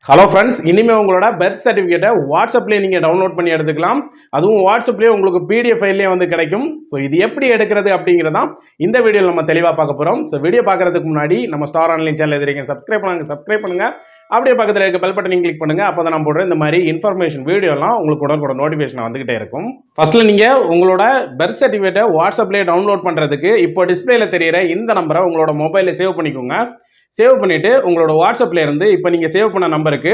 Hello friends, இனிமேல் உங்களோட birth சர்டிஃபிகேட்டை வாட்ஸ்அப்லேயே நீங்கள் டவுன்லோட் பண்ணி எடுத்துக்கலாம். அதுவும் வாட்ஸ்அப்லேயே உங்களுக்கு பிடிஎஃப் ஃபைல்லே வந்து கிடைக்கும். ஸோ இது எப்படி எடுக்கிறது அப்படிங்கிறதான் இந்த வீடியோவில் நம்ம தெளிவாக பார்க்க போகிறோம். ஸோ வீடியோ பார்க்குறதுக்கு முன்னாடி நம்ம ஸ்டார் ஆன்லைன் சேனல் எதிர்க்க சப்ஸ்கிரைப் பண்ணுங்கள். அப்படியே பக்கத்தில் இருக்க பெல் பட்டனையும் கிளிக் பண்ணுங்கள். அப்போ தான் நான் போடுற இந்த மாதிரி இன்ஃபர்மேஷன் வீடியோலாம் உங்களுக்கு உடனே நோட்டிஃபிகேஷன் வந்துகிட்டே இருக்கும். ஃபர்ஸ்ட்டில் நீங்கள் உங்களோட பர்த் சர்டிஃபிகேட்டை வாட்ஸ்அப்லேயே டவுன்லோட் பண்ணுறதுக்கு இப்போ டிஸ்பிளேல தெரியிற இந்த நம்பரை உங்களோட மொபைலில் சேவ் பண்ணிக்கோங்க. சேவ் பண்ணிவிட்டு உங்களோட வாட்ஸ்அப்பில் இருந்து இப்போ நீங்கள் சேவ் பண்ண நம்பருக்கு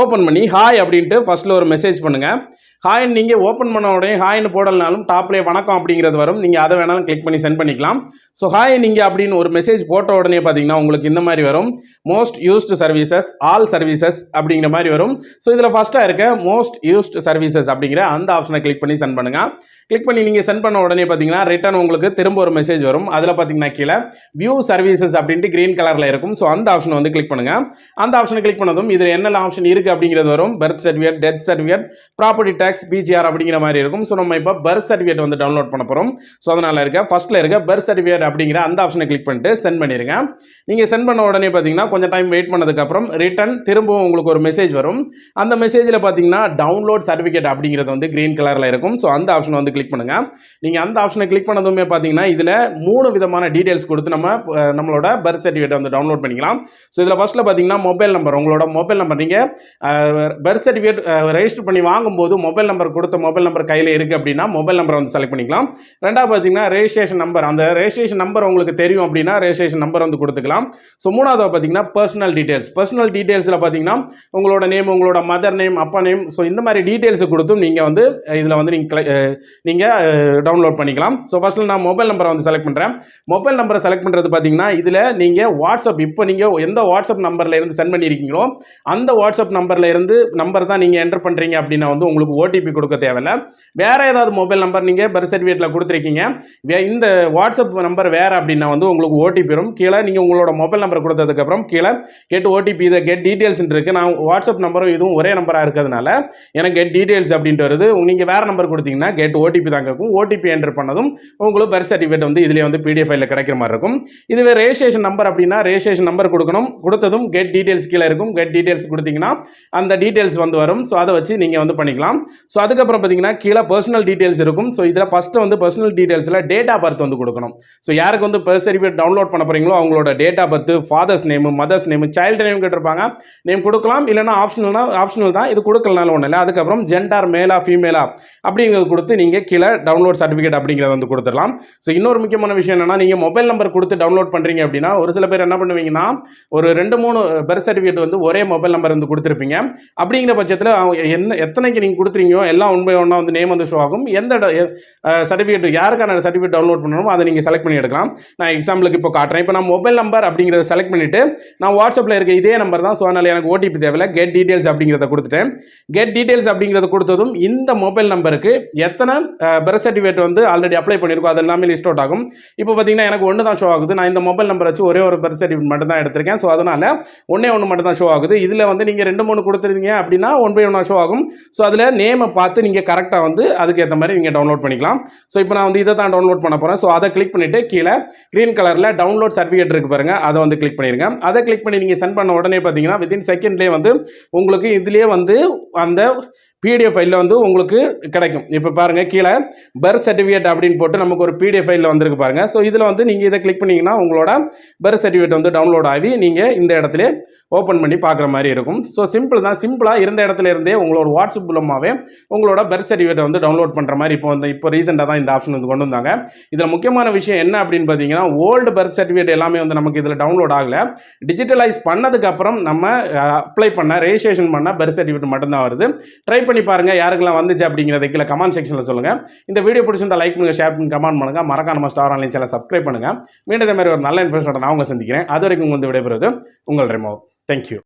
ஓப்பன் பண்ணி ஹாய் அப்படின்ட்டு ஃபஸ்ட்டில் ஒரு மெசேஜ் பண்ணுங்கள். ஹாய்ன்னு நீங்கள் ஓப்பன் பண்ண உடனே ஹாய்னு போடலனாலும் டாப்லேயே வணக்கம் அப்படிங்கிறது வரும். நீங்கள் அதை வேணாலும் கிளிக் பண்ணி சென்ட் பண்ணிக்கலாம். ஸோ ஹாய் நீங்கள் அப்படின்னு ஒரு மெசேஜ் போட்ட உடனே பார்த்தீங்கன்னா உங்களுக்கு இந்த மாதிரி வரும், most used services, all services அப்படிங்கிற மாதிரி வரும். ஸோ இதில் ஃபஸ்ட்டாக இருக்க மோஸ்ட் யூஸ்டு சர்வீசஸ் அப்படிங்கிற அந்த ஆப்ஷனை கிளிக் பண்ணி சென்ட் பண்ணுங்கள். கிளிக் பண்ணி நீங்கள் சென்ட் பண்ண உடனே பார்த்தீங்கன்னா ரிட்டர்ன் உங்களுக்கு திரும்ப ஒரு மெசேஜ் வரும். அதில் பார்த்தீங்கன்னா கீழே வியூ சர்வீசஸ் அப்படின்ட்டு க்ரீன் கலரில் இருக்கும். ஸோ அந்த ஆப்ஷனை வந்து கிளிக் பண்ணுங்கள். அந்த ஆப்ஷனை கிளிக் பண்ணதும் இதில் என்னென்ன ஆப்ஷன் இருக்குது அப்படிங்கிறது வரும். Birth certificate, death certificate, property tax, பிஜிஆர் அப்படிங்கிற மாதிரி இருக்கும். ஸோ நம்ம இப்போ பர்த் சர்டிஃபிகேட் வந்து டவுன்லோட் பண்ண போகிறோம். ஸோ அதனால் ஃபஸ்ட்டில் இருக்க பர்த் சர்டிஃபிகேட் அப்படிங்கிற அந்த ஆப்ஷனை கிளிக் பண்ணிட்டு சென்ட் பண்ணிடுங்க. நீங்கள் சென்ட் பண்ண உடனே பார்த்தீங்கன்னா கொஞ்சம் டைம் வெயிட் பண்ணதுக்கப்புறம் ரிட்டர்ன் திரும்பவும் உங்களுக்கு ஒரு மெசேஜ் வரும். அந்த மெசேஜில் பார்த்தீங்கன்னா டவுன்லோட் சர்டிஃபிகேட் அப்படிங்கிறது வந்து க்ரீன் கலரில் இருக்கும். ஸோ அந்த ஆப்ஷனை வந்து கிளிக் பண்ணுங்கள். நீங்கள் அந்த ஆப்ஷனை கிளிக் பண்ணதுமே பார்த்தீங்கன்னா இதில் 3 விதமான டீடைல்ஸ் கொடுத்து நம்மளோட பர்த் சர்டிஃபிகேட் வந்து டவுன்லோட் பண்ணிக்கலாம். ஸோ இதில் ஃபஸ்ட்டில் பார்த்தீங்கன்னா மொபைல் நம்பர், உங்களோட மொபைல் நம்பர் நீங்கள் பர்த் சர்டிஃபிகேட் ரெஜிஸ்டர் பண்ணி வாங்கும்போது மொபைல் நம்பர் கொடுத்த மொபைல் நம்பர் கையில் இருக்குது அப்படின்னா மொபைல் நம்பரை வந்து செலக்ட் பண்ணிக்கலாம். ரெண்டாவது பார்த்தீங்கன்னா ரெஜிஸ்ட்ரேஷன் நம்பர், அந்த ரெஜிஸ்ட்ரேஷன் நம்பர் உங்களுக்கு தெரியும் அப்படின்னா ரெஜிஸ்ட்ரேஷன் நம்பர் வந்து கொடுத்துக்கலாம். ஸோ மூணாவது பார்த்தீங்கன்னா பர்சனல் டீடைல்ஸில் பார்த்தீங்கன்னா உங்களோட நேம், உங்களோட மதர் நேம், அப்பா நேம், ஸோ இந்த மாதிரி டீடைல்ஸ் கொடுத்தும் நீங்கள் வந்து இதில் வந்து நீங்கள் டவுன்லோட் பண்ணிக்கலாம். ஸோ ஃபஸ்ட்டில் நான் மொபைல் நம்பரை வந்து செலக்ட் பண்ணுறேன். மொபைல் நம்பரை செலக்ட் பண்ணுறது பார்த்தீங்கன்னா இதில் நீங்கள் வாட்ஸ்அப், இப்போ நீங்கள் எந்த வாட்ஸ்அப் நம்பரில் இருந்து சென்ட் பண்ணியிருக்கீங்களோ அந்த வாட்ஸ்அப் நம்பரில் இருந்து நம்பர் தான் நீங்கள் என்டர் பண்ணுறீங்க அப்படின்னா வந்து உங்களுக்கு ஓடிபி கொடுக்க தேவையில்லை. வேறு ஏதாவது மொபைல் நம்பர் நீங்கள் பர்த் சர்டிஃபிகேட்டில் கொடுத்துருக்கீங்க, இந்த வாட்ஸ்அப் நம்பர் வேறு அப்படின்னா வந்து உங்களுக்கு ஓடிபி வரும். கீழே நீங்கள் உங்களோட மொபைல் நம்பர் கொடுத்ததுக்கப்புறம் கீழே கெட் ஓடிபி, இதை கெட் டீட்டெயில்ஸ் இருக்குது. நான் வாட்ஸ்அப் நம்பரும் இதுவும் ஒரே நம்பராக இருக்கிறதுனால எனக்கு கெட் டீட்டெயில்ஸ் அப்படின்ட்டு வருது. நீங்கள் வேறு நம்பர் கொடுத்தீங்கன்னா கெட் ஓடிபி தான் கேட்கும். ஓடிபி என்டர் பண்ணதும் உங்களுக்கு பர்த் சர்டிஃபிகேட் வந்து இதிலே வந்து பிடிஎஃப் ஃபைலில் கிடைக்கிற மாதிரி இருக்கும். இதுவே ரெஜிஸ்ட்ரேஷன் நம்பர் அப்படின்னா ரெஜிஸ்ட்ரேஷன் நம்பர் கொடுக்கணும். கொடுத்ததும் கெட் டீட்டெயில்ஸ் கீழே இருக்கும். கெட் டீட்டெயில்ஸ் கொடுத்தீங்கன்னா அந்த டீட்டெயில்ஸ் வந்து வரும். ஸோ அதை வச்சு நீங்கள் வந்து பண்ணிக்கலாம். ஸோ அதுக்கப்புறம் பார்த்தீங்கன்னா கீழே பர்சனல் டீட்டெயில்ஸ் இருக்கும். ஸோ இதில் ஃபஸ்ட்டு வந்து பர்சனல் டீட்டெயில்ஸில் டேட் ஆஃப் பர்த் வந்து கொடுக்கணும். ஸோ யாருக்கு வந்து பர்த் சர்டிஃபிகேட் டவுன்லோட் பண்ண போகிறீங்களோ அவங்களோட date of birth, father's name, mother's name, child name கேட்டிருப்பாங்க. நேம் கொடுக்கலாம், இல்லைனா ஆப்ஷனல் தான், இது கொடுக்கலனாலும் ஒன்றும் இல்லை. அதுக்கப்புறம் ஜெண்டர், மேலா ஃபீமேலா அப்படிங்கிறது கொடுத்து நீங்கள் கீழே டவுன்லோட் சர்டிஃபிகேட் அப்படிங்கிறத வந்து கொடுத்துடலாம். ஸோ இன்னொரு முக்கியமான விஷயம் என்னன்னா, நீங்கள் மொபைல் நம்பர் கொடுத்து டவுன்லோட் பண்ணுறீங்க அப்படின்னா ஒரு சில பேர் என்ன பண்ணுவீங்கன்னா ஒரு 2-3 பர்த் சர்டிஃபிகேட் வந்து ஒரே மொபைல் நம்பர் வந்து கொடுத்துருப்பீங்க. அப்படிங்கிற பட்சத்தில் எத்தனைக்கு நீங்கள் கொடுத்துறீங்களோ எல்லாம் ஒன் பை ஒன்னாக வந்து நேம் வந்து ஷோ ஆகும். எந்த சர்டிஃபிகேட், யாருக்கான சர்டிஃபிகேட் டவுன்லோட் பண்ணணுமோ அதை நீங்கள் செலக்ட் பண்ணி எடுக்கலாம். நான் எக்ஸாம்பிளுக்கு இப்போ காட்டுறேன். இப்போ நான் மொபைல் நம்பர் அப்படிங்கிறத செலக்ட் பண்ணிவிட்டு நான் வாட்ஸ்அப்பில் இருக்க இதே நம்பர் தான், ஸோ அதனால் எனக்கு ஓடிபி தேவையில்லை. கெட் டீட்டெயில்ஸ் அப்படிங்கிறத கொடுத்துட்டேன். கெட் டீட்டெயில்ஸ் அப்படிங்கிறத கொடுத்ததும் இந்த மொபைல் நம்பருக்கு எத்தனை பர்த் சர்டிஃபிகேட் வந்து ஆல்ரெடி அப்ளை பண்ணியிருக்கோம் அது எல்லாமே லிஸ்ட் அவுட் ஆகும். இப்போ பார்த்தீங்கன்னா எனக்கு ஒன்று தான் ஷோ ஆகுது. நான் இந்த மொபைல் நம்பர் வச்சு ஒரே ஒரு பர்த் சர்டிஃபிகேட் மட்டும் தான் எடுத்திருக்கேன். ஸோ அதனால் ஒன்று மட்டும் தான் ஷோ ஆகுது. இதில் வந்து நீங்கள் 2-3 கொடுத்துருந்தீங்க அப்படின்னா 1 by 1 ஷோ ஆகும். ஸோ அதில் நேமை பார்த்து நீங்கள் கரெக்டாக வந்து அதுக்கு ஏற்ற மாதிரி நீங்கள் டவுன்லோட் பண்ணிக்கலாம். ஸோ இப்போ நான் வந்து இதை தான் டவுன்லோட் பண்ண போகிறேன். ஸோ அதை கிளிக் பண்ணிவிட்டு கீழே க்ரீன் கலரில் டவுன்லோட் சர்டிஃபிகேட் இருக்குது பாருங்கள், அதை வந்து கிளிக் பண்ணிடுங்க. அதை கிளிக் பண்ணி நீங்கள் சென்ட் பண்ண உடனே பார்த்தீங்கன்னா வித்தின் செகண்ட்லேயே வந்து உங்களுக்கு இதுலேயே வந்து அந்த பிடிஎஃப் ஃபைலில் வந்து உங்களுக்கு கிடைக்கும். இப்போ பாருங்கள் கீழே பர்த் சர்டிஃபிகேட் அப்படின்னு போட்டு நமக்கு ஒரு பிடிஎஃப் ஃபைலில் வந்துருக்கு பாருங்கள். ஸோ இதில் வந்து நீங்கள் இதை கிளிக் பண்ணிங்கன்னா உங்களோட பர்த் சர்டிஃபிகேட் வந்து டவுன்லோட் ஆகி நீங்கள் இந்த இடத்துல ஓப்பன் பண்ணி பார்க்குற மாதிரி இருக்கும். ஸோ சிம்பிள் தான். சிம்பிளாக இருந்த இடத்துல இருந்தே உங்களோட வாட்ஸ்அப் மூலமாகவே உங்களோட பர்த் சர்டிஃபிகேட் வந்து டவுன்லோட் பண்ணுற மாதிரி இப்போ ரீசெண்டாக தான் இந்த ஆப்ஷன் வந்து கொண்டு வந்தாங்க. இதில் முக்கியமான விஷயம் என்ன அப்படின்னு பார்த்தீங்கன்னா ஓல்டு பர்த் சர்டிஃபிகேட் எல்லாமே வந்து நமக்கு இதில் டவுன்லோட் ஆகலை. டிஜிட்டலைஸ் பண்ணதுக்கப்புறம் நம்ம அப்ளை பண்ண ரெஜிஸ்ட்ரேஷன் பண்ண பர்த் சர்டிஃபிகேட் மட்டும்தான் வருது. ட்ரை பண்ணி பாருங்கள் யாருக்கெல்லாம் வந்துச்சு அப்படிங்கிறத கீழே கமெண்ட் செக்ஷனில் சொல்லுங்கள். இந்த வீடியோ பிடிச்சிருந்தா லைக் பண்ணுங்கள், ஷேர் பண்ணி கமெண்ட் பண்ணுங்கள். மறக்காம நம்ம ஸ்டார் ஆன்லைன் சேனலை சப்ஸ்கிரைப் பண்ணுங்கள். மீண்டும் இதே மாதிரி ஒரு நல்ல இன்ஃபர்மேஷன் நான் உங்களை சந்திக்கிறேன். அது வரைக்கும் வந்து விடைபெறுவது உங்கள் ரெமோ. Thank you.